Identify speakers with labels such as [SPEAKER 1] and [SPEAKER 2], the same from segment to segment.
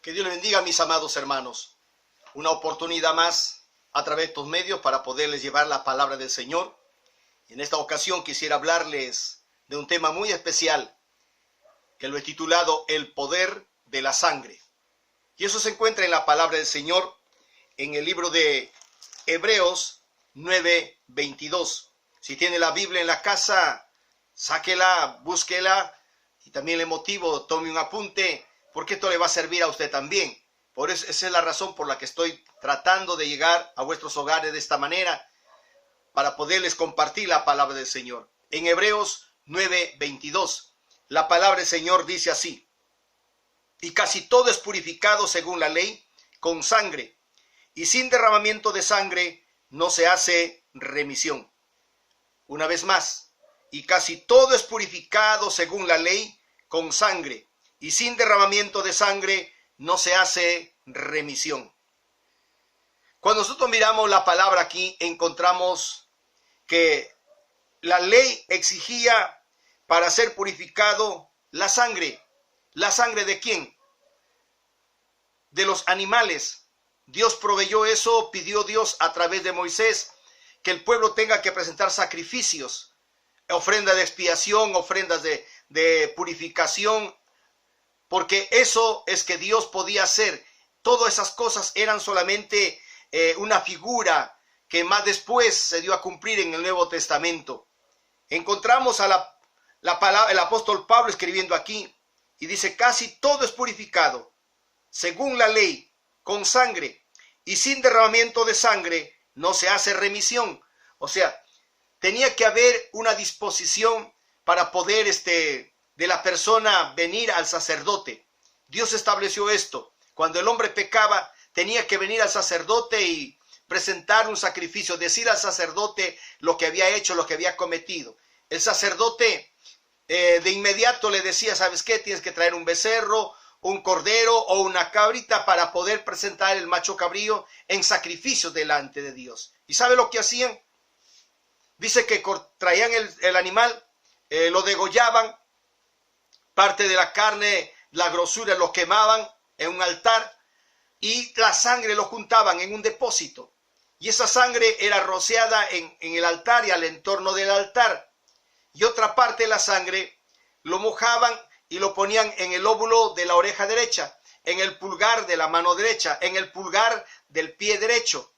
[SPEAKER 1] Que Dios les bendiga, mis amados hermanos. Una oportunidad más a través de estos medios para poderles llevar la palabra del Señor. En esta ocasión quisiera hablarles de un tema muy especial que lo he titulado El poder de la sangre. Y eso se encuentra en la palabra del Señor en el libro de Hebreos 9:22. Si tiene la Biblia en la casa, sáquela, búsquela y también le motivo, tome un apunte, porque esto le va a servir a usted también. Por eso, esa es la razón por la que estoy tratando de llegar a vuestros hogares de esta manera, para poderles compartir la palabra del Señor. En Hebreos 9:22, la palabra del Señor dice así: y casi todo es purificado según la ley, con sangre, y sin derramamiento de sangre no se hace remisión. Una vez más, y casi todo es purificado según la ley, con sangre, y sin derramamiento de sangre no se hace remisión. Cuando nosotros miramos la palabra aquí, encontramos que la ley exigía para ser purificado la sangre. ¿La sangre de quién? De los animales. Dios proveyó eso, pidió Dios a través de Moisés que el pueblo tenga que presentar sacrificios, ofrendas de expiación, ofrendas de purificación, porque eso es que Dios podía hacer. Todas esas cosas eran solamente una figura que más después se dio a cumplir en el Nuevo Testamento. Encontramos a la palabra, el apóstol Pablo escribiendo aquí, y dice: casi todo es purificado según la ley, con sangre, y sin derramamiento de sangre no se hace remisión. O sea, tenía que haber una disposición para poder de la persona venir al sacerdote. Dios estableció esto. Cuando el hombre pecaba, tenía que venir al sacerdote y presentar un sacrificio, decir al sacerdote lo que había hecho, lo que había cometido. El sacerdote de inmediato le decía: ¿sabes qué? Tienes que traer un becerro, un cordero o una cabrita para poder presentar el macho cabrío en sacrificio delante de Dios. ¿Y sabe lo que hacían? Dice que traían el animal, lo degollaban, parte de la carne, la grosura, lo quemaban en un altar, y la sangre lo juntaban en un depósito. Y esa sangre era rociada en el altar y al entorno del altar. Y otra parte de la sangre lo mojaban y lo ponían en el lóbulo de la oreja derecha, en el pulgar de la mano derecha, en el pulgar del pie derecho.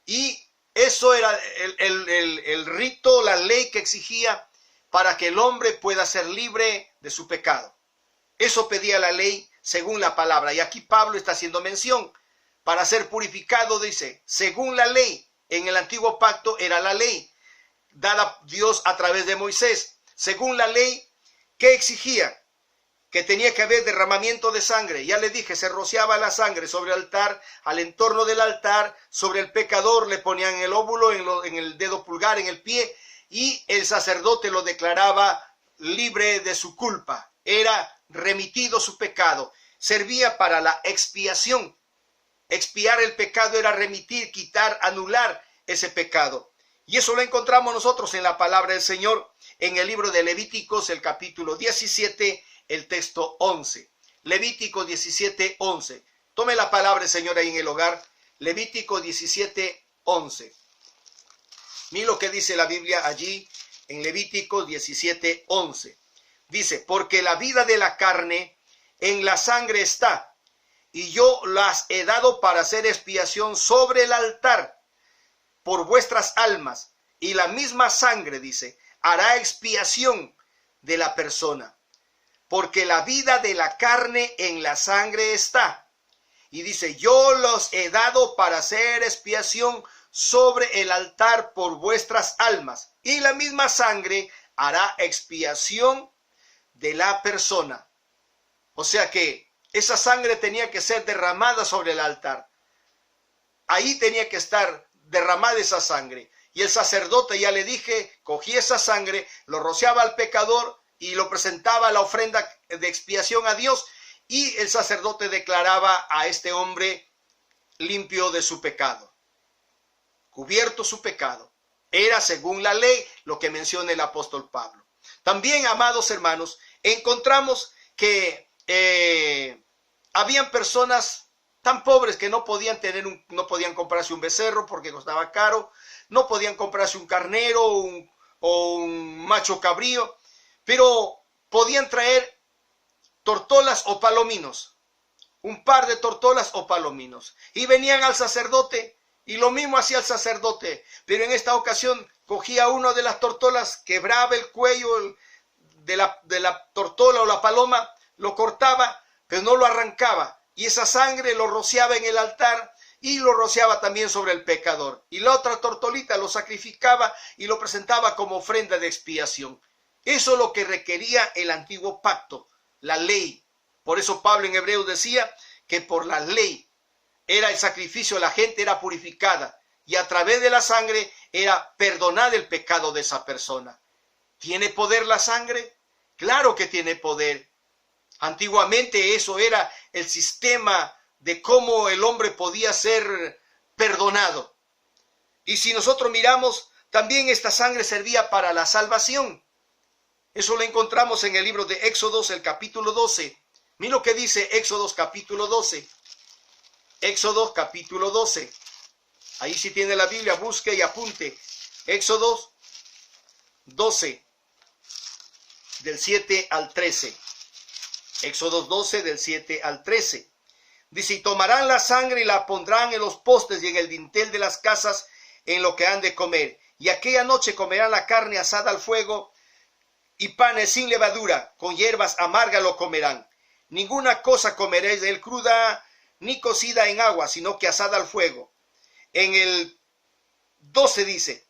[SPEAKER 1] Y eso era el rito, la ley que exigía para que el hombre pueda ser libre de su pecado. Eso pedía la ley según la palabra. Y aquí Pablo está haciendo mención. Para ser purificado, dice, según la ley. En el antiguo pacto era la ley dada Dios a través de Moisés. Según la ley, ¿qué exigía? Que tenía que haber derramamiento de sangre. Ya le dije, se rociaba la sangre sobre el altar, al entorno del altar, sobre el pecador le ponían el óvulo, en el dedo pulgar, en el pie, y el sacerdote lo declaraba libre de su culpa. Era remitido su pecado. Servía para la expiación. Expiar el pecado era remitir, quitar, anular ese pecado. Y eso lo encontramos nosotros en la palabra del Señor, en el libro de Levíticos, el capítulo 17, el texto 11. Levítico 17, 11. Tome la palabra del Señor ahí en el hogar. Levítico 17, 11. Mira lo que dice la Biblia allí en Levítico 17, 11. Dice: porque la vida de la carne en la sangre está, y yo las he dado para hacer expiación sobre el altar por vuestras almas, y la misma sangre, dice, hará expiación de la persona. Porque la vida de la carne en la sangre está. Y dice: yo los he dado para hacer expiación sobre el altar por vuestras almas, y la misma sangre hará expiación de la persona. O sea que esa sangre tenía que ser derramada sobre el altar. Ahí tenía que estar derramada esa sangre. Y el sacerdote, ya le dije, cogía esa sangre, lo rociaba al pecador y lo presentaba a la ofrenda de expiación a Dios. Y el sacerdote declaraba a este hombre limpio de su pecado, cubierto su pecado. Era según la ley lo que menciona el apóstol Pablo. También, amados hermanos, encontramos que habían personas tan pobres que no podían no podían comprarse un becerro porque costaba caro, no podían comprarse un carnero o un macho cabrío, pero podían traer tortolas o palominos, un par de tortolas o palominos, y venían al sacerdote, y lo mismo hacía el sacerdote, pero en esta ocasión cogía una de las tortolas, quebraba el cuello de la tortola o la paloma, lo cortaba, pero no lo arrancaba, y esa sangre lo rociaba en el altar y lo rociaba también sobre el pecador. Y la otra tortolita lo sacrificaba y lo presentaba como ofrenda de expiación. Eso es lo que requería el antiguo pacto, la ley. Por eso Pablo en Hebreos decía que por la ley era el sacrificio, la gente era purificada y a través de la sangre era perdonar el pecado de esa persona. ¿Tiene poder la sangre? Claro que tiene poder. Antiguamente eso era el sistema de cómo el hombre podía ser perdonado. Y si nosotros miramos, también esta sangre servía para la salvación. Eso lo encontramos en el libro de Éxodos, el capítulo 12. Mira lo que dice Éxodos capítulo 12. Éxodos capítulo 12. Ahí si tiene la Biblia, busque y apunte. Éxodos 12, del 7 al 13. Éxodos 12, del 7 al 13. Dice, y tomarán la sangre y la pondrán en los postes y en el dintel de las casas en lo que han de comer. Y aquella noche comerán la carne asada al fuego y panes sin levadura, con hierbas amargas lo comerán. Ninguna cosa comeréis de él cruda ni cocida en agua, sino que asada al fuego. En el 12 dice,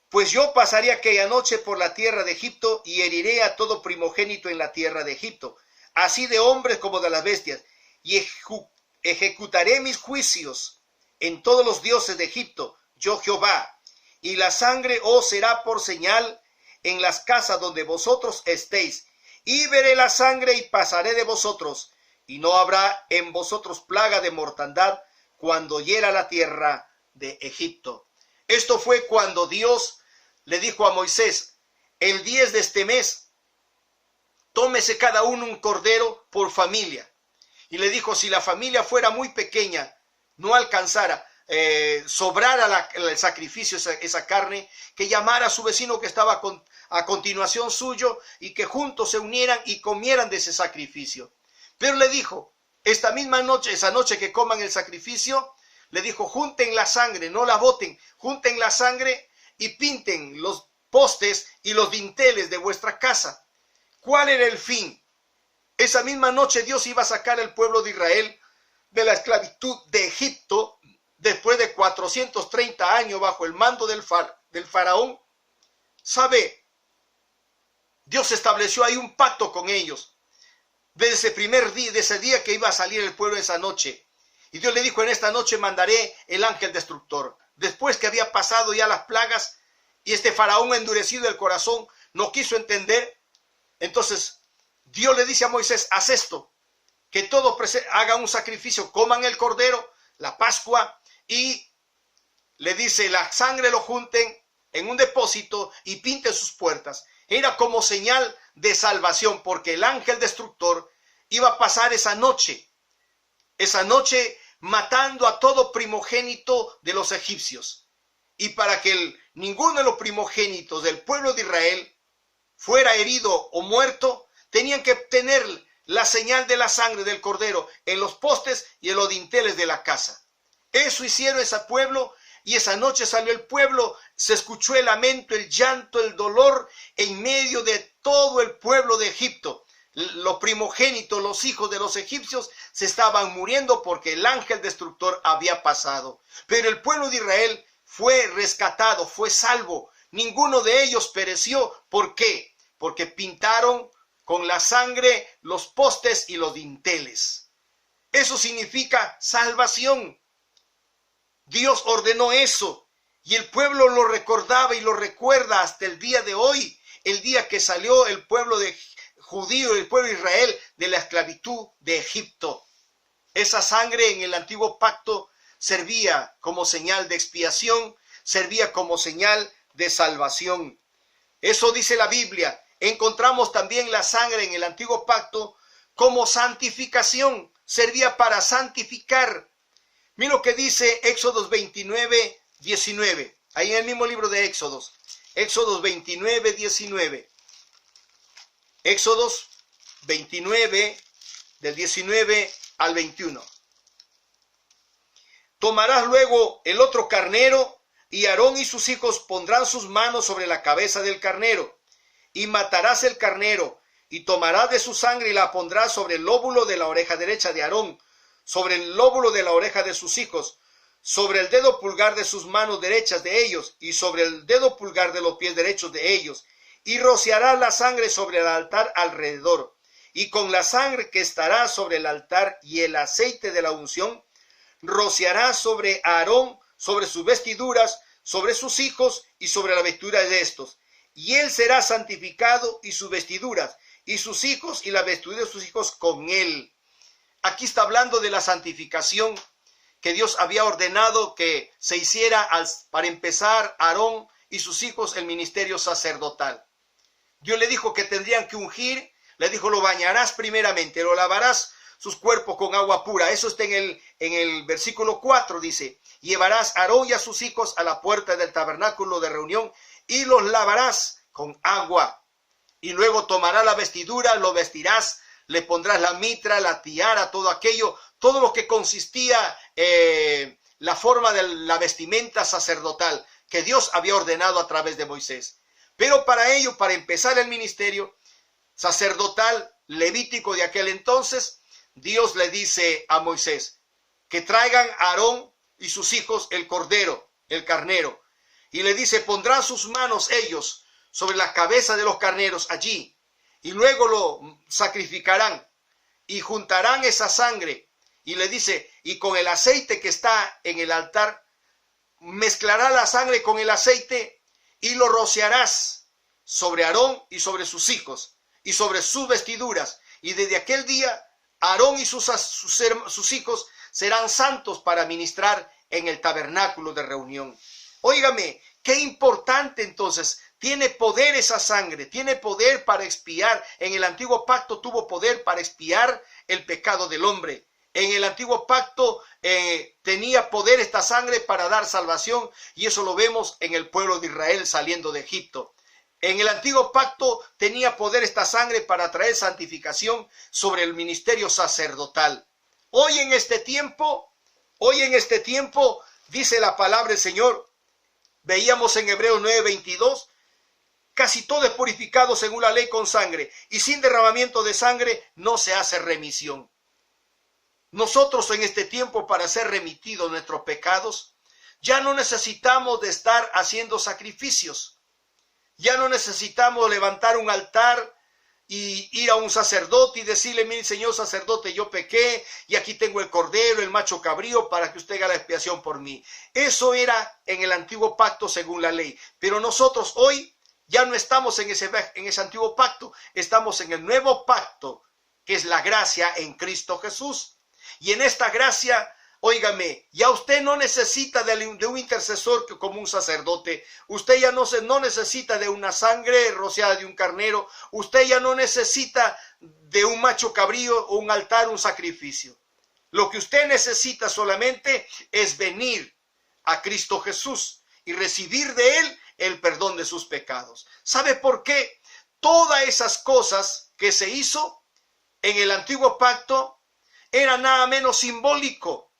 [SPEAKER 1] pues yo pasaré aquella noche por la tierra de Egipto y heriré a todo primogénito en la tierra de Egipto, así de hombres como de las bestias, y ejecutaré mis juicios en todos los dioses de Egipto, yo Jehová, y la sangre os será por señal en las casas donde vosotros estéis, y veré la sangre y pasaré de vosotros, y no habrá en vosotros plaga de mortandad cuando hiera la tierra de Egipto. Esto fue cuando Dios le dijo a Moisés, el 10 de este mes, tómese cada uno un cordero por familia. Y le dijo, si la familia fuera muy pequeña, no alcanzara, sobrara el sacrificio, esa carne, que llamara a su vecino que estaba a continuación suyo y que juntos se unieran y comieran de ese sacrificio. Pero le dijo, esta misma noche, esa noche que coman el sacrificio, le dijo, junten la sangre, no la boten, junten la sangre y pinten los postes y los dinteles de vuestra casa. ¿Cuál era el fin? Esa misma noche Dios iba a sacar al pueblo de Israel de la esclavitud de Egipto después de 430 años bajo el mando del faraón. ¿Sabe? Dios estableció ahí un pacto con ellos desde ese primer día, de ese día que iba a salir el pueblo esa noche. Y Dios le dijo, en esta noche mandaré el ángel destructor. Después que había pasado ya las plagas y este faraón endurecido el corazón no quiso entender, entonces Dios le dice a Moisés, haz esto, que todos hagan un sacrificio, coman el cordero, la Pascua, y le dice, la sangre lo junten en un depósito y pinten sus puertas. Era como señal de salvación, porque el ángel destructor iba a pasar esa noche matando a todo primogénito de los egipcios. Y para que ninguno de los primogénitos del pueblo de Israel fuera herido o muerto, tenían que tener la señal de la sangre del cordero en los postes y en los dinteles de la casa. Eso hicieron ese pueblo, y esa noche salió el pueblo, se escuchó el lamento, el llanto, el dolor en medio de todo el pueblo de Egipto. Los primogénitos, los hijos de los egipcios, se estaban muriendo porque el ángel destructor había pasado. Pero el pueblo de Israel fue rescatado, fue salvo. Ninguno de ellos pereció. ¿Por qué? Porque pintaron con la sangre los postes y los dinteles. Eso significa salvación. Dios ordenó eso y el pueblo lo recordaba y lo recuerda hasta el día de hoy, el día que salió el pueblo de judío, el pueblo de Israel, de la esclavitud de Egipto. Esa sangre en el antiguo pacto servía como señal de expiación, servía como señal de salvación. Eso dice la Biblia. Encontramos también la sangre en el antiguo pacto como santificación. servía para santificar. Mira lo que dice Éxodos 29, 19. Ahí en el mismo libro de Éxodos. Éxodos 29, 19. Éxodos 29, del 19 al 21. Tomarás luego el otro carnero, y Aarón y sus hijos pondrán sus manos sobre la cabeza del carnero, y matarás el carnero, y tomarás de su sangre y la pondrás sobre el lóbulo de la oreja derecha de Aarón, sobre el lóbulo de la oreja de sus hijos, sobre el dedo pulgar de sus manos derechas de ellos, y sobre el dedo pulgar de los pies derechos de ellos, y rociarás la sangre sobre el altar alrededor, y con la sangre que estará sobre el altar y el aceite de la unción, rociarás sobre Aarón, sobre sus vestiduras, sobre sus hijos y sobre la vestidura de estos. Y él será santificado y sus vestiduras, y sus hijos y la vestidura de sus hijos con él. Aquí está hablando de la santificación que Dios había ordenado que se hiciera para empezar Aarón y sus hijos el ministerio sacerdotal. Dios le dijo que tendrían que ungir, le dijo, lo bañarás primeramente, lo lavarás sus cuerpos con agua pura. Eso está en el versículo 4, dice, llevarás a Aarón y a sus hijos a la puerta del tabernáculo de reunión y los lavarás con agua. Y luego tomarás la vestidura, lo vestirás, le pondrás la mitra, la tiara, todo aquello, todo lo que consistía la forma de la vestimenta sacerdotal que Dios había ordenado a través de Moisés. Pero para ello, para empezar el ministerio sacerdotal levítico de aquel entonces, Dios le dice a Moisés que traigan a Aarón y sus hijos el cordero, el carnero. Y le dice, pondrán sus manos ellos sobre la cabeza de los carneros allí, y luego lo sacrificarán y juntarán esa sangre. Y le dice, y con el aceite que está en el altar, mezclará la sangre con el aceite y lo rociarás sobre Aarón y sobre sus hijos y sobre sus vestiduras. Y desde aquel día, Aarón y sus hijos serán santos para ministrar en el tabernáculo de reunión. Óigame, qué importante entonces. Tiene poder esa sangre, tiene poder para expiar. En el antiguo pacto tuvo poder para expiar el pecado del hombre. En el antiguo pacto tenía poder esta sangre para dar salvación, y eso lo vemos en el pueblo de Israel saliendo de Egipto. En el antiguo pacto tenía poder esta sangre para traer santificación sobre el ministerio sacerdotal. Hoy en este tiempo, dice la palabra del Señor, veíamos en Hebreos 9:22, casi todo es purificado según la ley con sangre, y sin derramamiento de sangre no se hace remisión. Nosotros en este tiempo, para ser remitidos nuestros pecados, ya no necesitamos de estar haciendo sacrificios. Ya no necesitamos levantar un altar y ir a un sacerdote y decirle, mire, señor sacerdote, yo pequé y aquí tengo el cordero, el macho cabrío, para que usted haga la expiación por mí. Eso era en el antiguo pacto según la ley. Pero nosotros hoy ya no estamos en ese antiguo pacto, estamos en el nuevo pacto, que es la gracia en Cristo Jesús. Y en esta gracia, óigame, ya usted no necesita de un intercesor como un sacerdote. Usted ya no necesita de una sangre rociada de un carnero. Usted ya no necesita de un macho cabrío o un altar, un sacrificio. Lo que usted necesita solamente es venir a Cristo Jesús y recibir de Él el perdón de sus pecados. ¿Sabe por qué? Todas esas cosas que se hizo en el antiguo pacto era nada menos simbólico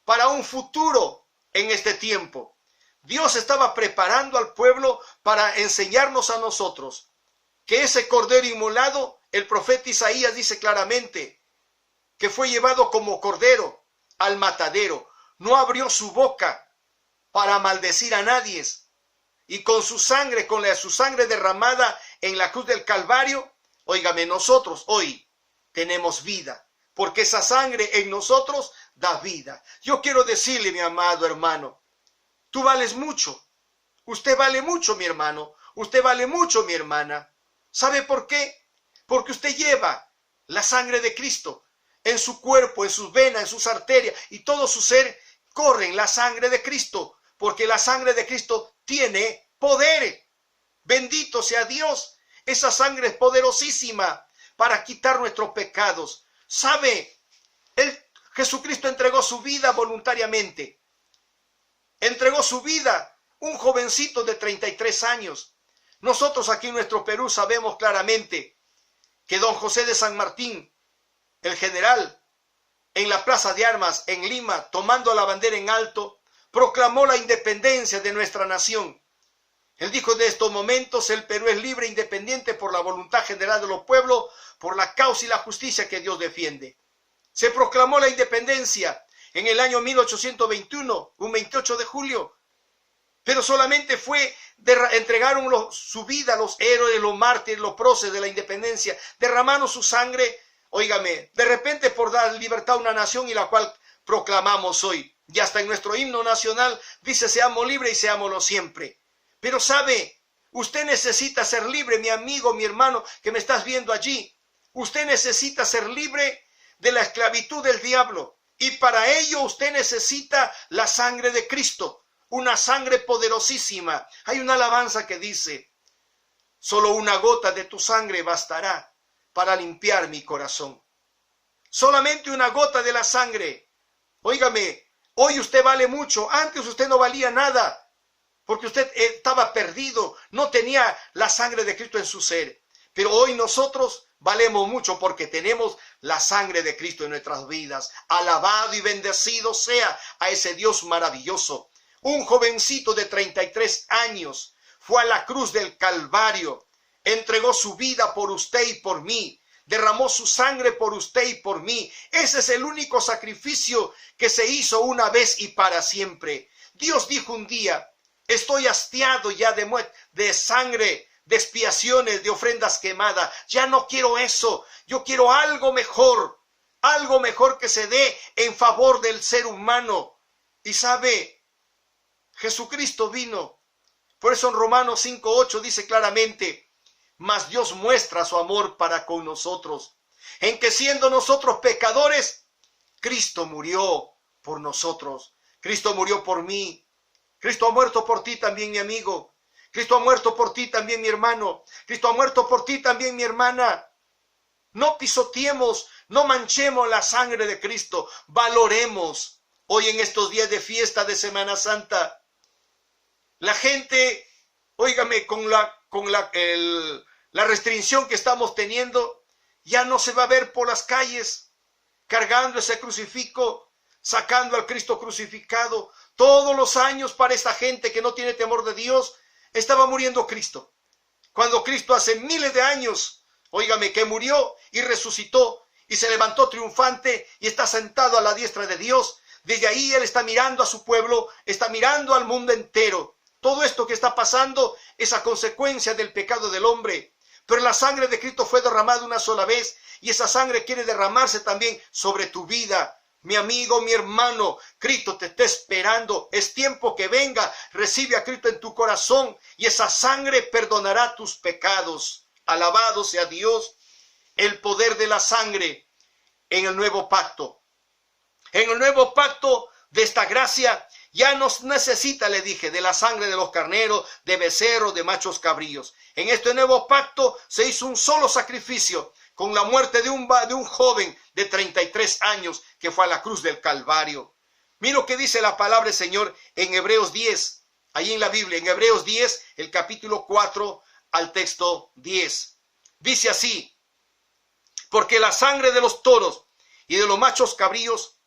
[SPEAKER 1] para un futuro en este tiempo. Dios estaba preparando al pueblo para enseñarnos a nosotros que ese cordero inmolado, el profeta Isaías dice claramente que fue llevado como cordero al matadero. No abrió su boca para maldecir a nadie. Y con su sangre, su sangre derramada en la cruz del Calvario, óigame, nosotros hoy tenemos vida. Porque esa sangre en nosotros da vida. Yo quiero decirle, mi amado hermano, tú vales mucho. Usted vale mucho, mi hermano. Usted vale mucho, mi hermana. ¿Sabe por qué? Porque usted lleva la sangre de Cristo en su cuerpo, en sus venas, en sus arterias, y todo su ser corren la sangre de Cristo. Porque la sangre de Cristo tiene poder. Bendito sea Dios. Esa sangre es poderosísima para quitar nuestros pecados. ¿Sabe? Jesucristo entregó su vida voluntariamente. Entregó su vida un jovencito de 33 años. Nosotros aquí en nuestro Perú sabemos claramente que don José de San Martín, el general, en la Plaza de Armas en Lima, tomando la bandera en alto, proclamó la independencia de nuestra nación. Él dijo: de estos momentos el Perú es libre e independiente por la voluntad general de los pueblos, por la causa y la justicia que Dios defiende. Se proclamó la independencia en el año 1821, un 28 de julio, pero solamente entregaron su vida los héroes, los mártires, los próceres de la independencia, derramaron su sangre, óigame, de repente por dar libertad a una nación y la cual proclamamos hoy. Y hasta en nuestro himno nacional dice: seamos libres y seámoslo siempre. Pero sabe, usted necesita ser libre, mi amigo, mi hermano, que me estás viendo allí. Usted necesita ser libre de la esclavitud del diablo. Y para ello usted necesita la sangre de Cristo, una sangre poderosísima. Hay una alabanza que dice: solo una gota de tu sangre bastará para limpiar mi corazón. Solamente una gota de la sangre. Óigame, hoy usted vale mucho. Antes usted no valía nada, porque usted estaba perdido, no tenía la sangre de Cristo en su ser. Pero hoy nosotros valemos mucho porque tenemos la sangre de Cristo en nuestras vidas. Alabado y bendecido sea a ese Dios maravilloso. Un jovencito de 33 años fue a la cruz del Calvario, entregó su vida por usted y por mí, derramó su sangre por usted y por mí. Ese es el único sacrificio que se hizo una vez y para siempre. Dios dijo un día: estoy hastiado ya de sangre, de expiaciones, de ofrendas quemadas. Ya no quiero eso. Yo quiero algo mejor que se dé en favor del ser humano. Y sabe, Jesucristo vino. Por eso en Romanos 5:8 dice claramente: mas Dios muestra su amor para con nosotros, en que siendo nosotros pecadores, Cristo murió por nosotros. Cristo murió por mí. Cristo ha muerto por ti también, mi amigo. Cristo ha muerto por ti también, mi hermano. Cristo ha muerto por ti también, mi hermana. No pisoteemos, no manchemos la sangre de Cristo. Valoremos hoy en estos días de fiesta de Semana Santa. La gente, óigame, con la restricción que estamos teniendo, ya no se va a ver por las calles cargando ese crucifijo, sacando al Cristo crucificado. Todos los años para esta gente que no tiene temor de Dios, estaba muriendo Cristo. Cuando Cristo hace miles de años, óigame, que murió y resucitó y se levantó triunfante y está sentado a la diestra de Dios. Desde ahí Él está mirando a su pueblo, está mirando al mundo entero. Todo esto que está pasando es a consecuencia del pecado del hombre. Pero la sangre de Cristo fue derramada una sola vez y esa sangre quiere derramarse también sobre tu vida. Mi amigo, mi hermano, Cristo te está esperando. Es tiempo que venga. Recibe a Cristo en tu corazón y esa sangre perdonará tus pecados. Alabado sea Dios. El poder de la sangre en el nuevo pacto. En el nuevo pacto de esta gracia ya no necesita, le dije, de la sangre de los carneros, de becerros, de machos cabríos. En este nuevo pacto se hizo un solo sacrificio con la muerte de un joven de 33 años que fue a la cruz del Calvario. Mira lo que dice la palabra del Señor en Hebreos 10, ahí en la Biblia, en Hebreos 10, el capítulo 4 al texto 10. Dice así: porque la sangre de los toros y de los machos cabríos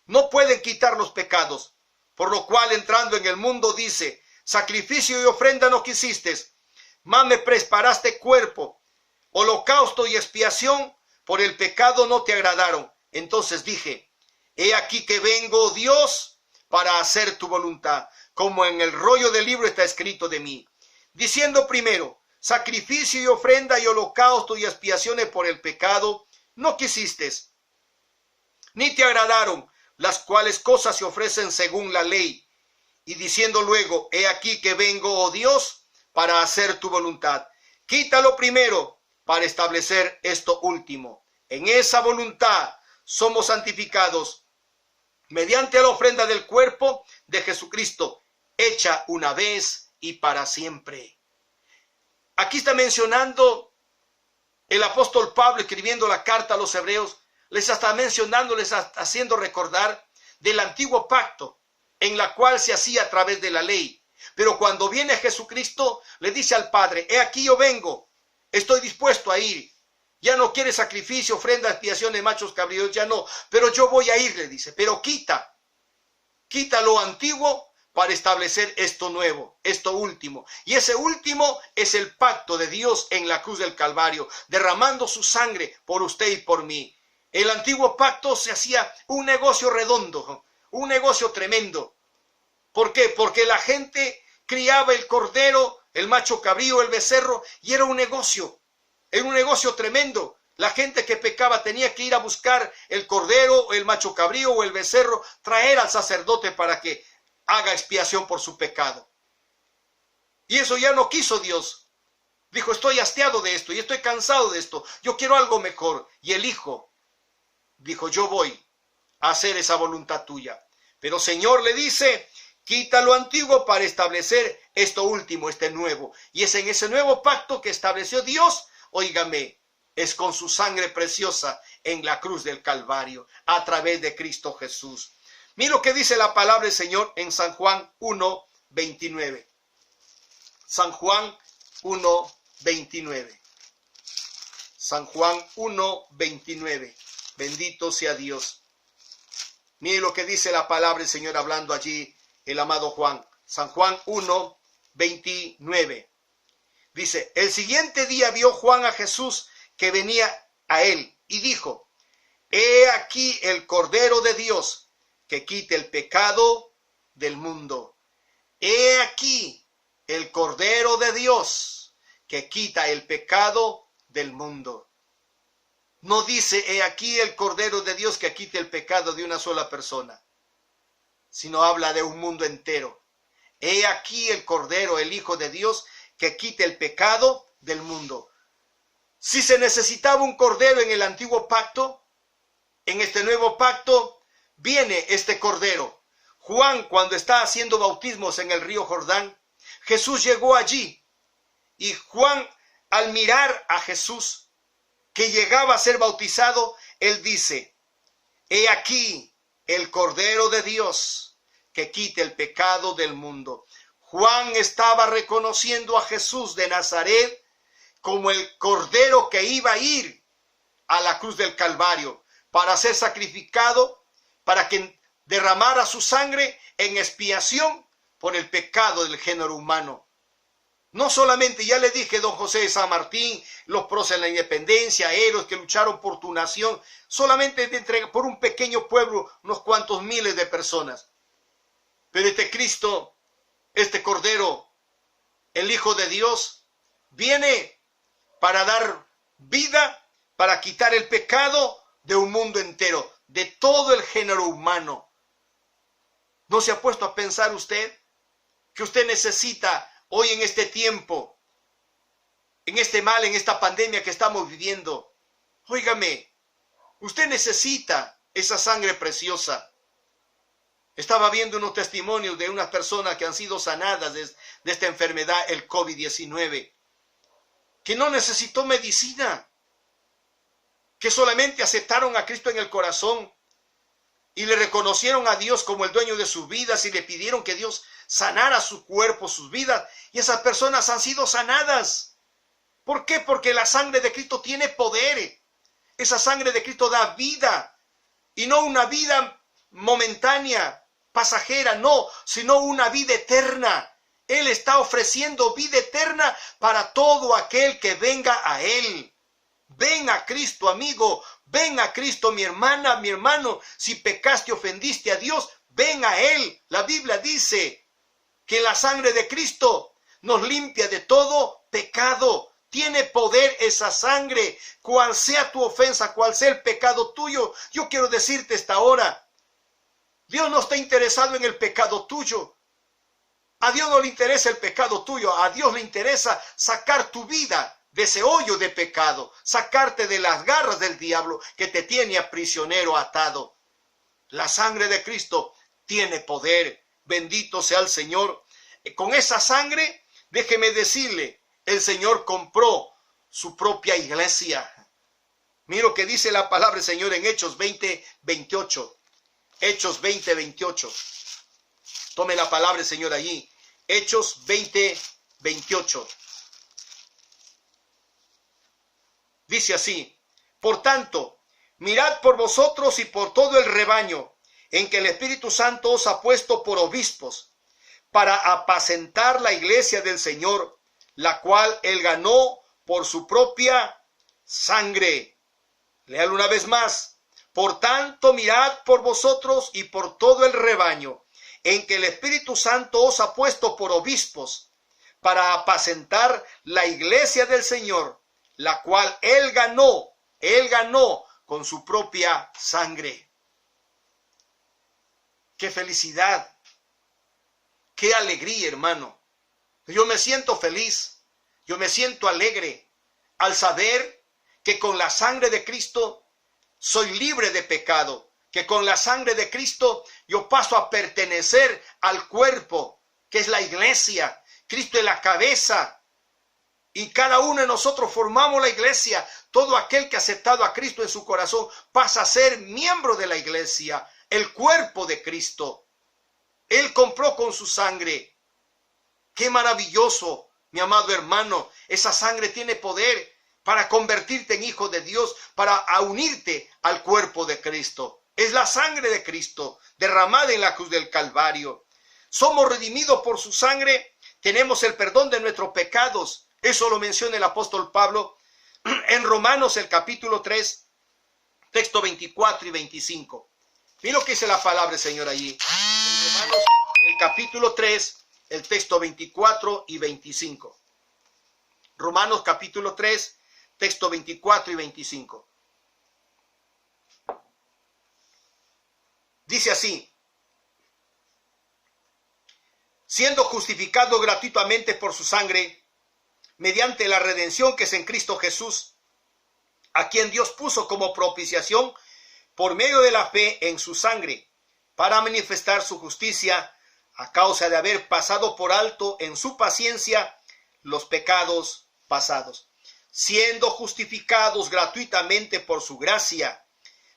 [SPEAKER 1] no pueden quitar los pecados, por lo cual entrando en el mundo dice: sacrificio y ofrenda no quisiste, mas me preparaste cuerpo. Holocausto y expiación por el pecado no te agradaron. Entonces dije: he aquí que vengo, Dios, para hacer tu voluntad, como en el rollo del libro está escrito de mí. Diciendo primero: sacrificio y ofrenda y holocausto y expiaciones por el pecado no quisiste, ni te agradaron, las cuales cosas se ofrecen según la ley. Y diciendo luego: he aquí que vengo, oh Dios, para hacer tu voluntad. Quítalo primero para establecer esto último. En esa voluntad somos santificados mediante la ofrenda del cuerpo de Jesucristo, hecha una vez y para siempre. Aquí está mencionando el apóstol Pablo, escribiendo la carta a los hebreos, les está mencionando, les está haciendo recordar del antiguo pacto, en la cual se hacía a través de la ley. Pero cuando viene Jesucristo, le dice al Padre, he aquí yo vengo, estoy dispuesto a ir. Ya no quiere sacrificio, ofrenda, expiación de machos cabríos, ya no. Pero yo voy a ir, le dice, pero quita lo antiguo para establecer esto nuevo, esto último. Y ese último es el pacto de Dios en la cruz del Calvario, derramando su sangre por usted y por mí. El antiguo pacto se hacía un negocio redondo, un negocio tremendo. ¿Por qué? Porque la gente criaba el cordero, el macho cabrío, el becerro, y era un negocio tremendo. La gente que pecaba tenía que ir a buscar el cordero, el macho cabrío o el becerro, traer al sacerdote para que haga expiación por su pecado. Y eso ya no quiso Dios. Dijo, estoy hastiado de esto y estoy cansado de esto. Yo quiero algo mejor. Y el Hijo dijo, yo voy a hacer esa voluntad tuya. Pero Señor le dice, quita lo antiguo para establecer esto último, este nuevo. Y es en ese nuevo pacto que estableció Dios, óigame, es con su sangre preciosa en la cruz del Calvario, a través de Cristo Jesús. Mira lo que dice la palabra del Señor en San Juan 1:29. San Juan 1:29. San Juan 1:29. Bendito sea Dios. Mire lo que dice la palabra del Señor hablando allí el amado Juan. San Juan 1:29. Dice, el siguiente día vio Juan a Jesús que venía a él y dijo, he aquí el Cordero de Dios que quite el pecado del mundo. He aquí el Cordero de Dios que quita el pecado del mundo. No dice, he aquí el Cordero de Dios que quite el pecado de una sola persona, sino habla de un mundo entero. He aquí el Cordero, el Hijo de Dios, que quite el pecado del mundo. Si se necesitaba un cordero en el antiguo pacto, en este nuevo pacto viene este cordero. Juan, cuando está haciendo bautismos en el río Jordán, Jesús llegó allí y Juan, al mirar a Jesús que llegaba a ser bautizado, él dice, he aquí el Cordero de Dios que quite el pecado del mundo. Juan estaba reconociendo a Jesús de Nazaret como el Cordero que iba a ir a la cruz del Calvario para ser sacrificado, para que derramara su sangre en expiación por el pecado del género humano. No solamente, ya le dije, don José de San Martín, los próceres de la independencia, héroes que lucharon por tu nación, solamente por un pequeño pueblo, unos cuantos miles de personas. Pero este Cristo, este Cordero, el Hijo de Dios, viene para dar vida, para quitar el pecado de un mundo entero, de todo el género humano. ¿No se ha puesto a pensar usted que usted necesita hoy en este tiempo, en este mal, en esta pandemia que estamos viviendo? Óigame, usted necesita esa sangre preciosa. Estaba viendo unos testimonios de unas personas que han sido sanadas de esta enfermedad, el COVID-19, que no necesitó medicina, que solamente aceptaron a Cristo en el corazón y le reconocieron a Dios como el dueño de sus vidas y le pidieron que Dios sanara su cuerpo, sus vidas, y esas personas han sido sanadas. ¿Por qué? Porque la sangre de Cristo tiene poder. Esa sangre de Cristo da vida, y no una vida momentánea, pasajera, no, sino una vida eterna. Él está ofreciendo vida eterna para todo aquel que venga a Él. Ven a Cristo, amigo, ven a Cristo, mi hermana, mi hermano. Si pecaste, ofendiste a Dios, ven a Él. La Biblia dice que la sangre de Cristo nos limpia de todo pecado. Tiene poder esa sangre, cual sea tu ofensa, cual sea el pecado tuyo. Yo quiero decirte esta hora, Dios no está interesado en el pecado tuyo. A Dios no le interesa el pecado tuyo, a Dios le interesa sacar tu vida de ese hoyo de pecado, sacarte de las garras del diablo que te tiene a prisionero atado. La sangre de Cristo tiene poder, bendito sea el Señor. Con esa sangre, déjeme decirle, el Señor compró su propia iglesia. Mira lo que dice la palabra del Señor en Hechos 20:28. Hechos 20:28. Tome la palabra del Señor allí. Hechos 20:28. Dice así: por tanto, mirad por vosotros y por todo el rebaño, en que el Espíritu Santo os ha puesto por obispos, para apacentar la iglesia del Señor, la cual él ganó por su propia sangre. Léalo una vez más. Por tanto, mirad por vosotros y por todo el rebaño, en que el Espíritu Santo os ha puesto por obispos, para apacentar la iglesia del Señor, la cual él ganó con su propia sangre. ¡Qué felicidad! ¡Qué alegría, hermano! Yo me siento feliz, yo me siento alegre al saber que con la sangre de Cristo soy libre de pecado, que con la sangre de Cristo yo paso a pertenecer al cuerpo, que es la iglesia. Cristo es la cabeza y cada uno de nosotros formamos la iglesia. Todo aquel que ha aceptado a Cristo en su corazón pasa a ser miembro de la iglesia, el cuerpo de Cristo. Él compró con su sangre. ¡Qué maravilloso, mi amado hermano! Esa sangre tiene poder para convertirte en hijo de Dios, para unirte al cuerpo de Cristo. Es la sangre de Cristo derramada en la cruz del Calvario. Somos redimidos por su sangre, tenemos el perdón de nuestros pecados. Eso lo menciona el apóstol Pablo en Romanos el capítulo 3, texto 24 y 25. Mira lo que dice la palabra del Señor allí. En Romanos el capítulo 3, el texto 24 y 25. Romanos capítulo 3, texto 24 y 25. Dice así: siendo justificado gratuitamente por su sangre, mediante la redención que es en Cristo Jesús, a quien Dios puso como propiciación por medio de la fe en su sangre, para manifestar su justicia a causa de haber pasado por alto en su paciencia los pecados pasados, siendo justificados gratuitamente por su gracia,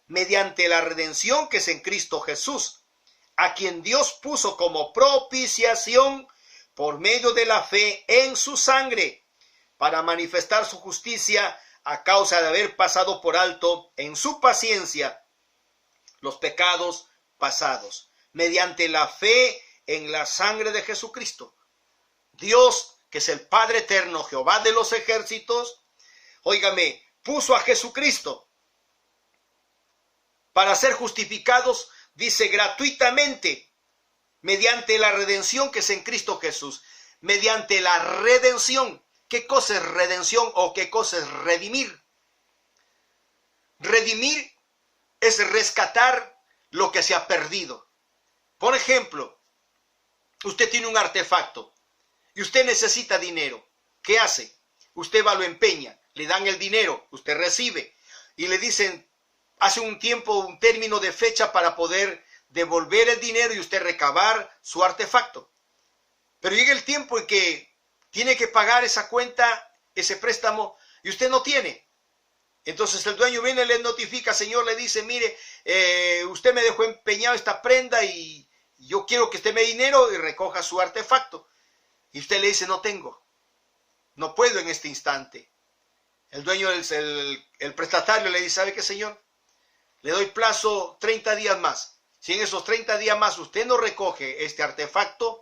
[SPEAKER 1] mediante la redención que es en Cristo Jesús, a quien Dios puso como propiciación por medio de la fe en su sangre, para manifestar su justicia a causa de haber pasado por alto en su paciencia los pecados pasados, mediante la fe en la sangre de Jesucristo. Dios, que es el Padre eterno, Jehová de los ejércitos, óigame, puso a Jesucristo para ser justificados, dice, gratuitamente, mediante la redención que es en Cristo Jesús, mediante la redención. ¿Qué cosa es redención o qué cosa es redimir? Redimir es rescatar lo que se ha perdido. Por ejemplo, usted tiene un artefacto y usted necesita dinero. ¿Qué hace? Usted va, lo empeña, le dan el dinero, usted recibe y le dicen, hace un tiempo, un término de fecha para poder devolver el dinero y usted recabar su artefacto. Pero llega el tiempo en que tiene que pagar esa cuenta, ese préstamo, y usted no tiene. Entonces el dueño viene y le notifica, señor, le dice, mire, usted me dejó empeñado esta prenda y yo quiero que usted me dé dinero y recoja su artefacto. Y usted le dice, no tengo, no puedo en este instante. El dueño, el prestatario le dice, ¿sabe qué, señor? Le doy plazo 30 días más. Si en esos 30 días más usted no recoge este artefacto,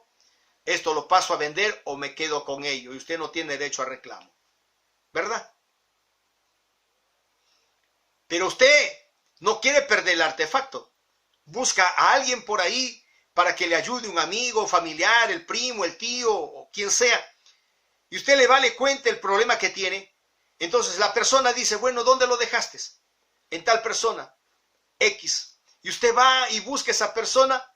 [SPEAKER 1] esto lo paso a vender o me quedo con ello y usted no tiene derecho a reclamo. ¿Verdad? Pero usted no quiere perder el artefacto. Busca a alguien por ahí para que le ayude, un amigo, familiar, el primo, el tío o quien sea. Y usted le va, le cuenta el problema que tiene. Entonces la persona dice, bueno, ¿dónde lo dejaste? En tal persona, X. Y usted va y busca a esa persona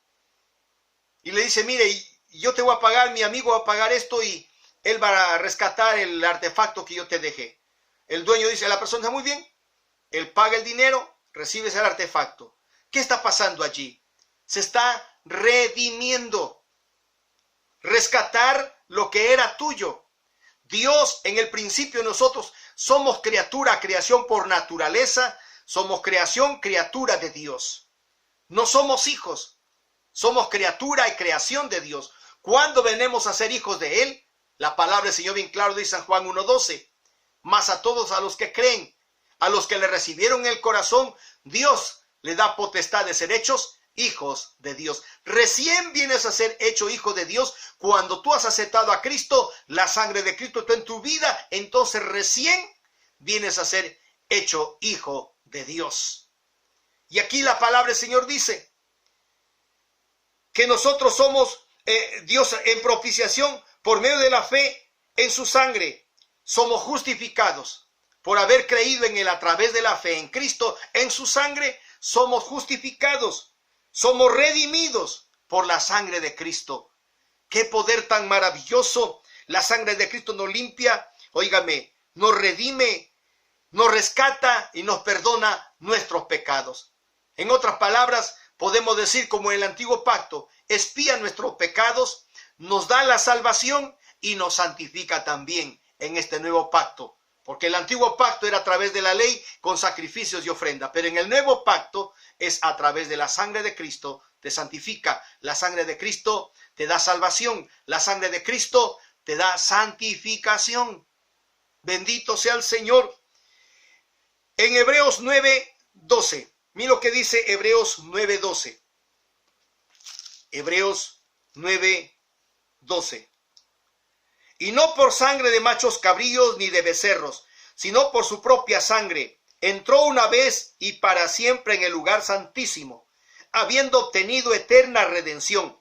[SPEAKER 1] y le dice, mire, yo te voy a pagar, mi amigo va a pagar esto y él va a rescatar el artefacto que yo te dejé. El dueño dice a la persona, muy bien, él paga el dinero, recibes el artefacto. ¿Qué está pasando allí? Se está redimiendo. Rescatar lo que era tuyo. Dios en el principio nosotros somos criatura, creación por naturaleza, somos criatura de Dios. No somos hijos, somos criatura y creación de Dios. ¿Cuándo venimos a ser hijos de Él? La palabra del Señor bien claro dice en San Juan 1:12. Mas a todos a los que creen, a los que le recibieron en el corazón, Dios le da potestad de ser hechos hijos de Dios. Recién vienes a ser hecho hijo de Dios cuando tú has aceptado a Cristo, la sangre de Cristo está en tu vida, entonces recién vienes a ser hecho hijo de Dios. Y aquí la palabra del Señor dice que nosotros somos Dios en propiciación por medio de la fe en su sangre. Somos justificados por haber creído en Él a través de la fe en Cristo, en su sangre. Somos justificados, somos redimidos por la sangre de Cristo. ¡Qué poder tan maravilloso! La sangre de Cristo nos limpia, óigame, nos redime, nos rescata y nos perdona nuestros pecados. En otras palabras, podemos decir como en el antiguo pacto, expía nuestros pecados, nos da la salvación y nos santifica también en este nuevo pacto. Porque el antiguo pacto era a través de la ley con sacrificios y ofrenda, pero en el nuevo pacto es a través de la sangre de Cristo, te santifica. La sangre de Cristo te da salvación, la sangre de Cristo te da santificación. Bendito sea el Señor. En Hebreos 9:12, mira lo que dice Hebreos 9:12. Hebreos 9:12. Y no por sangre de machos cabríos ni de becerros, sino por su propia sangre, entró una vez y para siempre en el lugar santísimo, habiendo obtenido eterna redención.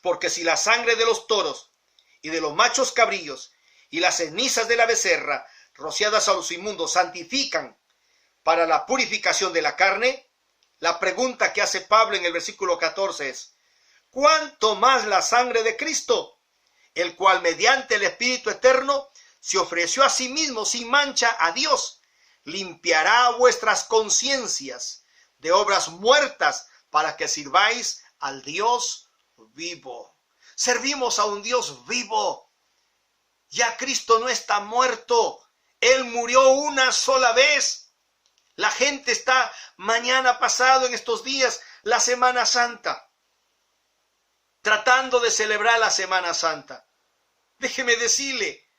[SPEAKER 1] Porque si la sangre de los toros y de los machos cabríos y las cenizas de la becerra, rociadas a los inmundos, santifican para la purificación de la carne, la pregunta que hace Pablo en el versículo 14 es, ¿cuánto más la sangre de Cristo, el cual mediante el Espíritu Eterno se ofreció a sí mismo sin mancha a Dios, limpiará vuestras conciencias de obras muertas para que sirváis al Dios vivo? Servimos a un Dios vivo. Ya Cristo no está muerto. Él murió una sola vez. La gente está mañana pasado en estos días, la Semana Santa, tratando de celebrar la Semana Santa. Déjeme decirle,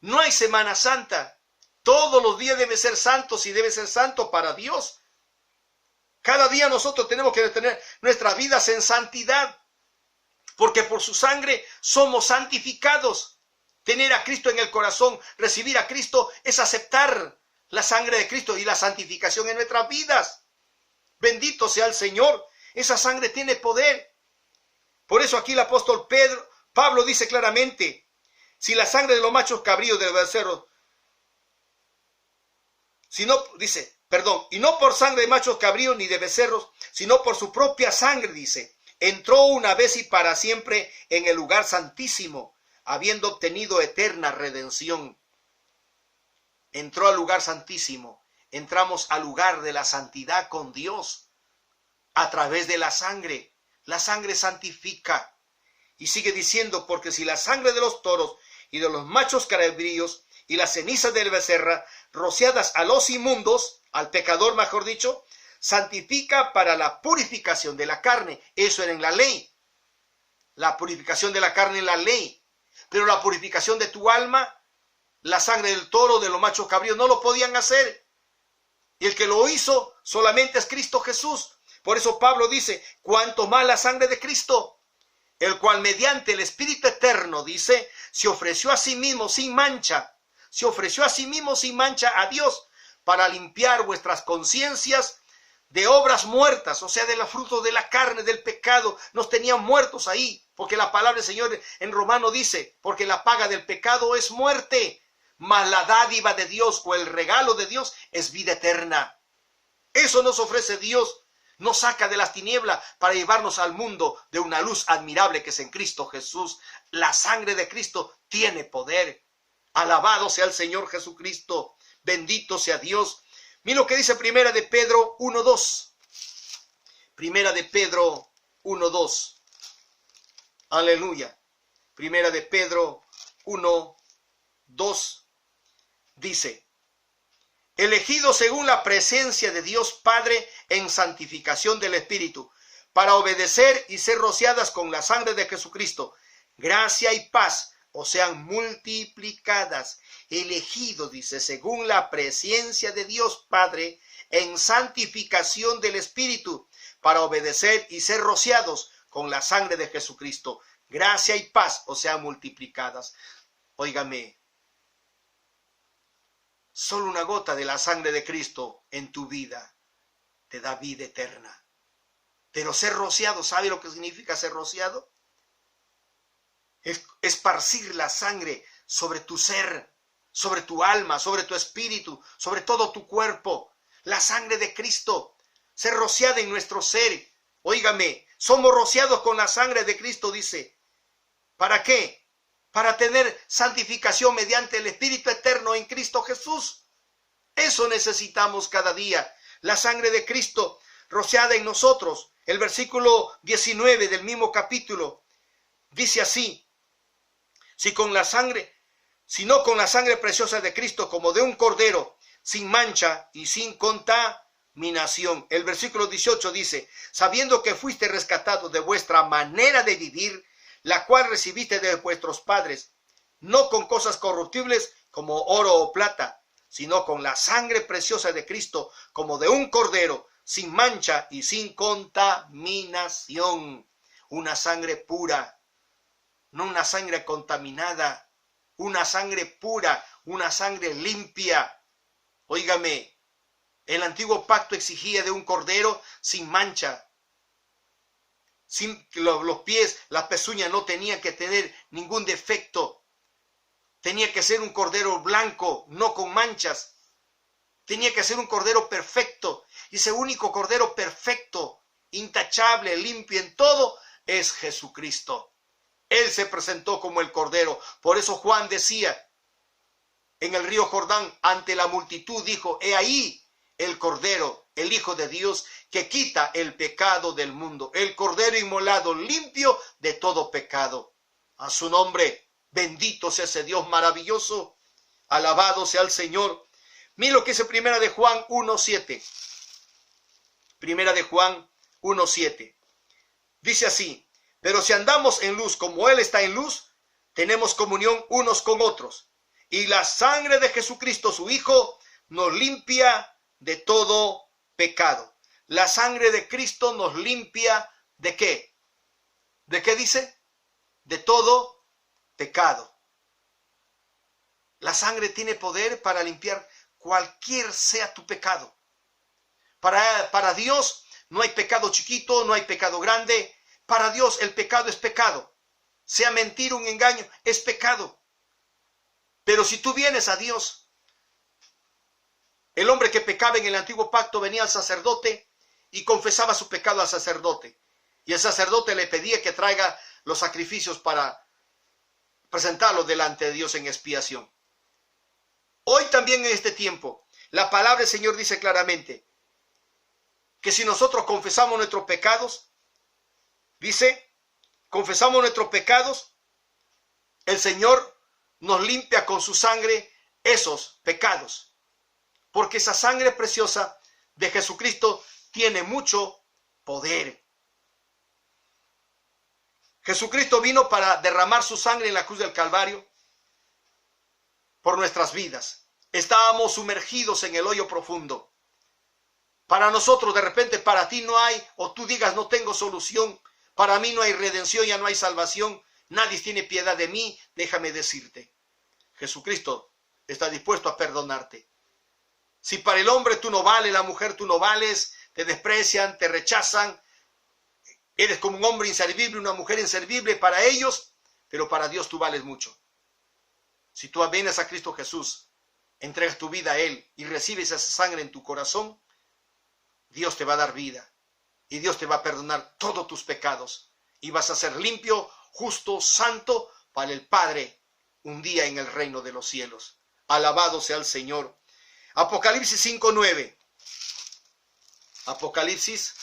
[SPEAKER 1] no hay Semana Santa. Todos los días deben ser santos y debe ser santo para Dios. Cada día nosotros tenemos que tener nuestras vidas en santidad, porque por su sangre somos santificados. Tener a Cristo en el corazón, recibir a Cristo, es aceptar la sangre de Cristo y la santificación en nuestras vidas. Bendito sea el Señor. Esa sangre tiene poder. Por eso aquí el apóstol Pablo dice claramente, si la sangre de los machos cabríos de los becerros, y no por sangre de machos cabríos ni de becerros, sino por su propia sangre, dice, entró una vez y para siempre en el lugar santísimo, habiendo obtenido eterna redención. Entró al lugar santísimo, entramos al lugar de la santidad con Dios, a través de la sangre. La sangre santifica. Y sigue diciendo, porque si la sangre de los toros y de los machos cabríos y las cenizas de la becerra, rociadas a los inmundos, al pecador mejor dicho, santifica para la purificación de la carne. Eso era en la ley. La purificación de la carne en la ley. Pero la purificación de tu alma, la sangre del toro, de los machos cabríos, no lo podían hacer. Y el que lo hizo solamente es Cristo Jesús. Por eso Pablo dice, cuanto más la sangre de Cristo, el cual mediante el Espíritu Eterno, dice, se ofreció a sí mismo sin mancha. Se ofreció a sí mismo sin mancha a Dios para limpiar vuestras conciencias de obras muertas, o sea, de los frutos de la carne, del pecado. Nos tenían muertos ahí, porque la palabra del Señor en Romano dice, porque la paga del pecado es muerte, mas la dádiva de Dios o el regalo de Dios es vida eterna. Eso nos ofrece Dios. Nos saca de las tinieblas para llevarnos al mundo de una luz admirable que es en Cristo Jesús. La sangre de Cristo tiene poder. Alabado sea el Señor Jesucristo. Bendito sea Dios. Mira lo que dice Primera de Pedro 1:2. Primera de Pedro 1:2. Aleluya. Primera de Pedro 1:2. dice, elegidos según la presencia de Dios Padre en santificación del Espíritu, para obedecer y ser rociadas con la sangre de Jesucristo, gracia y paz os sean multiplicadas. Elegidos, dice, según la presencia de Dios Padre en santificación del Espíritu, para obedecer y ser rociados con la sangre de Jesucristo, gracia y paz os sean multiplicadas. Óigame, solo una gota de la sangre de Cristo en tu vida te da vida eterna. Pero ser rociado, ¿sabe lo que significa ser rociado? Es esparcir la sangre sobre tu ser, sobre tu alma, sobre tu espíritu, sobre todo tu cuerpo. La sangre de Cristo, ser rociada en nuestro ser. Óigame, somos rociados con la sangre de Cristo, dice. ¿Para qué? Para tener santificación mediante el Espíritu eterno en Cristo Jesús. Eso necesitamos cada día. La sangre de Cristo rociada en nosotros. El versículo 19 del mismo capítulo dice así: si no con la sangre preciosa de Cristo, como de un cordero, sin mancha y sin contaminación. El versículo 18 dice: sabiendo que fuiste rescatado de vuestra manera de vivir, la cual recibiste de vuestros padres, no con cosas corruptibles como oro o plata, sino con la sangre preciosa de Cristo, como de un cordero, sin mancha y sin contaminación. Una sangre pura, no una sangre contaminada, una sangre pura, una sangre limpia. Óigame, el antiguo pacto exigía de un cordero sin mancha. Sin los pies, las pezuñas no tenían que tener ningún defecto. Tenía que ser un cordero blanco, no con manchas. Tenía que ser un cordero perfecto. Y ese único cordero perfecto, intachable, limpio en todo, es Jesucristo. Él se presentó como el cordero. Por eso Juan decía en el río Jordán, ante la multitud, dijo: he ahí el cordero, el Hijo de Dios, que quita el pecado del mundo. El cordero inmolado, limpio de todo pecado. A su nombre, bendito sea ese Dios maravilloso. Alabado sea el Señor. Mira lo que dice Primera de Juan 1:7. Primera de Juan 1:7. Dice así: pero si andamos en luz como Él está en luz, tenemos comunión unos con otros. Y la sangre de Jesucristo, su Hijo, nos limpia de todo pecado. La sangre de Cristo nos limpia ¿de qué? ¿De qué dice? De todo pecado. La sangre tiene poder para limpiar cualquier sea tu pecado. Para Dios no hay pecado chiquito, no hay pecado grande. Para Dios el pecado es pecado. Sea mentira, un engaño, es pecado. Pero si tú vienes a Dios, el hombre que pecaba en el antiguo pacto venía al sacerdote y confesaba su pecado al sacerdote. Y el sacerdote le pedía que traiga los sacrificios para presentarlo delante de Dios en expiación. Hoy también en este tiempo, la palabra del Señor dice claramente que si nosotros confesamos nuestros pecados, dice, confesamos nuestros pecados, el Señor nos limpia con su sangre esos pecados. Porque esa sangre preciosa de Jesucristo tiene mucho poder. Jesucristo vino para derramar su sangre en la cruz del Calvario por nuestras vidas. Estábamos sumergidos en el hoyo profundo. Para nosotros, de repente, para ti no hay, o tú digas, no tengo solución. Para mí no hay redención, ya no hay salvación. Nadie tiene piedad de mí. Déjame decirte, Jesucristo está dispuesto a perdonarte. Si para el hombre tú no vales, la mujer tú no vales, te desprecian, te rechazan, eres como un hombre inservible, una mujer inservible para ellos, pero para Dios tú vales mucho. Si tú vienes a Cristo Jesús, entregas tu vida a Él y recibes esa sangre en tu corazón, Dios te va a dar vida y Dios te va a perdonar todos tus pecados y vas a ser limpio, justo, santo para el Padre un día en el reino de los cielos. Alabado sea el Señor. Apocalipsis 5:9. Apocalipsis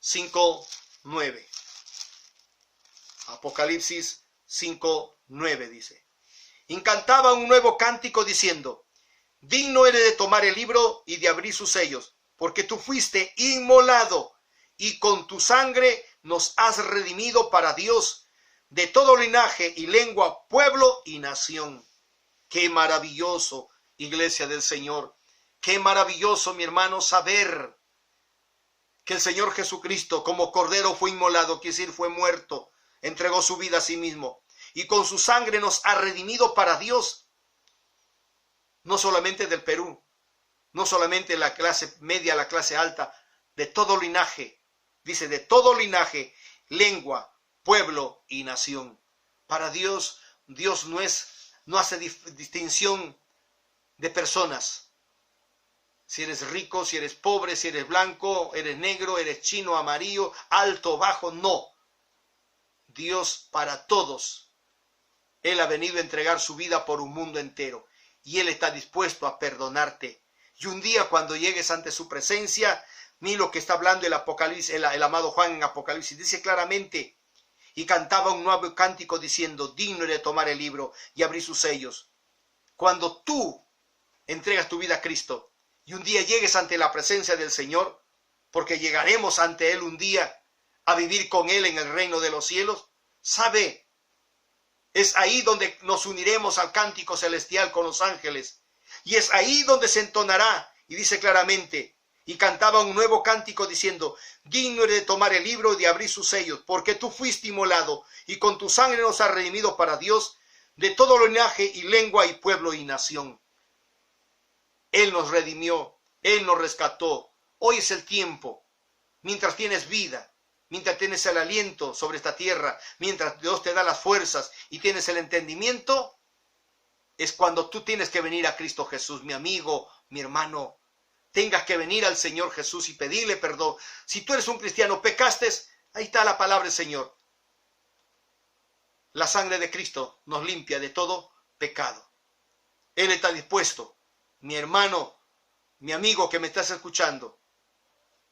[SPEAKER 1] 5:9. Apocalipsis 5:9 dice: y cantaba un nuevo cántico diciendo: digno eres de tomar el libro y de abrir sus sellos, porque tú fuiste inmolado y con tu sangre nos has redimido para Dios de todo linaje y lengua, pueblo y nación. Qué maravilloso, iglesia del Señor. Qué maravilloso, mi hermano, saber que el Señor Jesucristo como cordero fue inmolado, quiere decir fue muerto, entregó su vida a sí mismo y con su sangre nos ha redimido para Dios. No solamente del Perú, no solamente la clase media, la clase alta, de todo linaje, dice de todo linaje, lengua, pueblo y nación. Para Dios, Dios no hace distinción de personas. Si eres rico, si eres pobre, si eres blanco, eres negro, eres chino, amarillo, alto, bajo, no. Dios para todos. Él ha venido a entregar su vida por un mundo entero y Él está dispuesto a perdonarte. Y un día cuando llegues ante su presencia, mira lo que está hablando el Apocalipsis, el amado Juan en Apocalipsis, dice claramente, y cantaba un nuevo cántico diciendo, digno de tomar el libro y abrir sus sellos. Cuando tú entregas tu vida a Cristo, y un día llegues ante la presencia del Señor, porque llegaremos ante Él un día a vivir con Él en el reino de los cielos, sabe, es ahí donde nos uniremos al cántico celestial con los ángeles, y es ahí donde se entonará, y dice claramente, y cantaba un nuevo cántico diciendo, digno eres de tomar el libro y de abrir sus sellos, porque tú fuiste inmolado, y con tu sangre nos has redimido para Dios, de todo linaje y lengua y pueblo y nación. Él nos redimió, Él nos rescató. Hoy es el tiempo, mientras tienes vida, mientras tienes el aliento sobre esta tierra, mientras Dios te da las fuerzas y tienes el entendimiento, es cuando tú tienes que venir a Cristo Jesús, mi amigo, mi hermano. Tengas que venir al Señor Jesús y pedirle perdón. Si tú eres un cristiano, pecaste, ahí está la palabra del Señor. La sangre de Cristo nos limpia de todo pecado. Él está dispuesto. Mi hermano, mi amigo que me estás escuchando,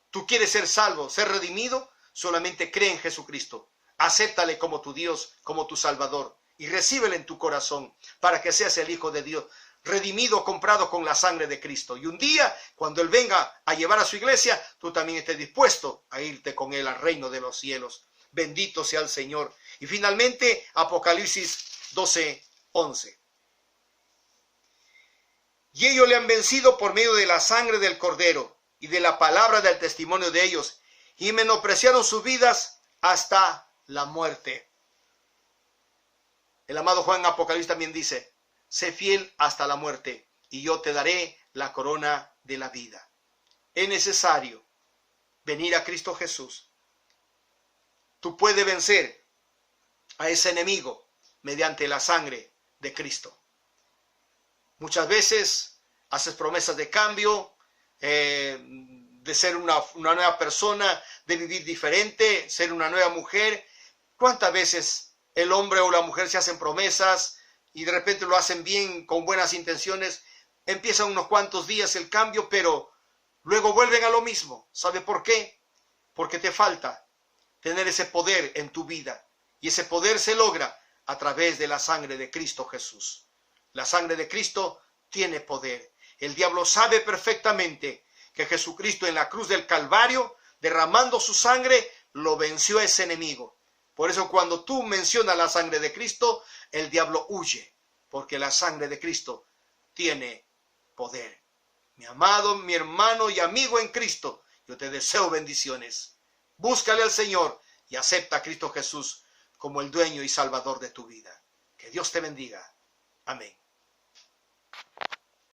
[SPEAKER 1] tú quieres ser salvo, ser redimido, solamente cree en Jesucristo. Acéptale como tu Dios, como tu Salvador y recíbele en tu corazón para que seas el Hijo de Dios, redimido, comprado con la sangre de Cristo. Y un día, cuando Él venga a llevar a su iglesia, tú también estés dispuesto a irte con Él al reino de los cielos. Bendito sea el Señor. Y finalmente, Apocalipsis 12:11. Y ellos le han vencido por medio de la sangre del Cordero y de la palabra del testimonio de ellos, y menospreciaron sus vidas hasta la muerte. El amado Juan en Apocalipsis también dice, sé fiel hasta la muerte, y yo te daré la corona de la vida. Es necesario venir a Cristo Jesús. Tú puedes vencer a ese enemigo mediante la sangre de Cristo. Muchas veces haces promesas de cambio, de ser una nueva persona, de vivir diferente, ser una nueva mujer. ¿Cuántas veces el hombre o la mujer se hacen promesas y de repente lo hacen bien, con buenas intenciones? Empiezan unos cuantos días el cambio, pero luego vuelven a lo mismo. ¿Sabe por qué? Porque te falta tener ese poder en tu vida. Y ese poder se logra a través de la sangre de Cristo Jesús. La sangre de Cristo tiene poder. El diablo sabe perfectamente que Jesucristo en la cruz del Calvario, derramando su sangre, lo venció a ese enemigo. Por eso cuando tú mencionas la sangre de Cristo, el diablo huye, porque la sangre de Cristo tiene poder. Mi amado, mi hermano y amigo en Cristo, yo te deseo bendiciones. Búscale al Señor y acepta a Cristo Jesús como el dueño y salvador de tu vida. Que Dios te bendiga. Amén.